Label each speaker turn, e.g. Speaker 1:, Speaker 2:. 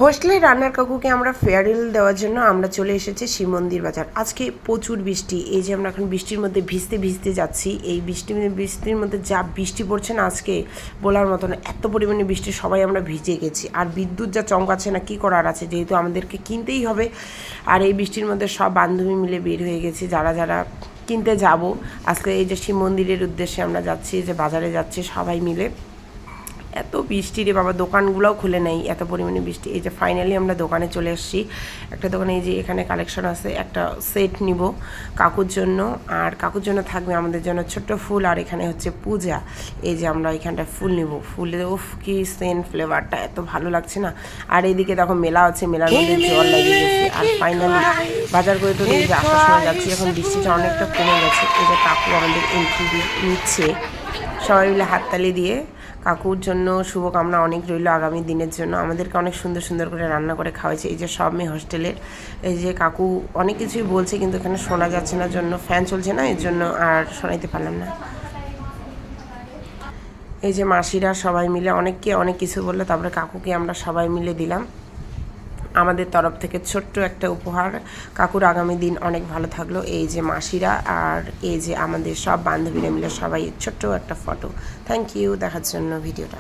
Speaker 1: হোস্টেলে রান্নার কাকুকে আমরা ফেয়ারওয়েল দেওয়ার জন্য আমরা চলে এসেছি শিব মন্দির বাজার। আজকে প্রচুর বৃষ্টি, এই যে আমরা এখন বৃষ্টির মধ্যে ভিজতে ভিজতে যাচ্ছি। এই বৃষ্টির মধ্যে যা বৃষ্টি পড়ছে না আজকে বলার মতো না, এত পরিমাণে বৃষ্টি, সবাই আমরা ভিজে গেছি। আর বিদ্যুৎ যা চমকাচ্ছে না, কি করার আছে, যেহেতু আমাদেরকে কিনতেই হবে। আর এই বৃষ্টির মধ্যে সব বান্ধবী মিলে বের হয়ে গেছি, যারা যারা কিনতে যাব আজকে। এই যে শিব মন্দিরের উদ্দেশ্যে আমরা যাচ্ছি, যে বাজারে যাচ্ছি সবাই মিলে। এত বৃষ্টি রে বাবা, দোকানগুলোও খুলে নেই, এত পরিমাণে বৃষ্টি। এই যে ফাইনালি আমরা দোকানে চলে এসেছি, একটা দোকানে। এই যে এখানে কালেকশন আছে, একটা সেট নিব কাকুর জন্য, আর কাকুর জন্য থাকবে আমাদের জন্য ছোট্ট ফুল। আর এখানে হচ্ছে পূজা। এই যে আমরা এখানটায় ফুল নিব, ফুলের উফ কি সেন্ট, ফ্লেভারটা এত ভালো লাগছে না। আর এইদিকে দেখো মেলা হচ্ছে, মেলার মধ্যে জল লাগিয়ে গেছে। আর ফাইনালি বাজার করে তো এই যে আসার সময় যাচ্ছি, এখন বৃষ্টিটা অনেকটা কমে গেছে। এই যে কাকু আমাদের এন্ট্রি নিচ্ছে, সবাই মিলে হাততালি দিয়ে। কাকুর জন্য শুভকামনা অনেক রইল আগামী দিনের জন্য। আমাদেরকে অনেক সুন্দর সুন্দর করে রান্না করে খাওয়াইছে। এই যে সব মেয়ে হোস্টেলের। এই যে কাকু অনেক কিছুই বলছে, কিন্তু এখানে শোনা যাচ্ছে না, জন্য ফ্যান চলছে না, এর জন্য আর শোনাইতে পারলাম না। এই যে মাসিরা সবাই মিলে অনেককে অনেক কিছু বললো, তারপরে কাকুকে আমরা সবাই মিলে দিলাম আমাদের তরফ থেকে ছোট্ট একটা উপহার। কাকুর আগামী দিন অনেক ভালো থাকলো। এই যে মাসিরা আর এই যে আমাদের সব বান্ধবীরা মিলে সবাই ছোট্ট একটা ফটো। থ্যাংক ইউ দেখার জন্য ভিডিওটা।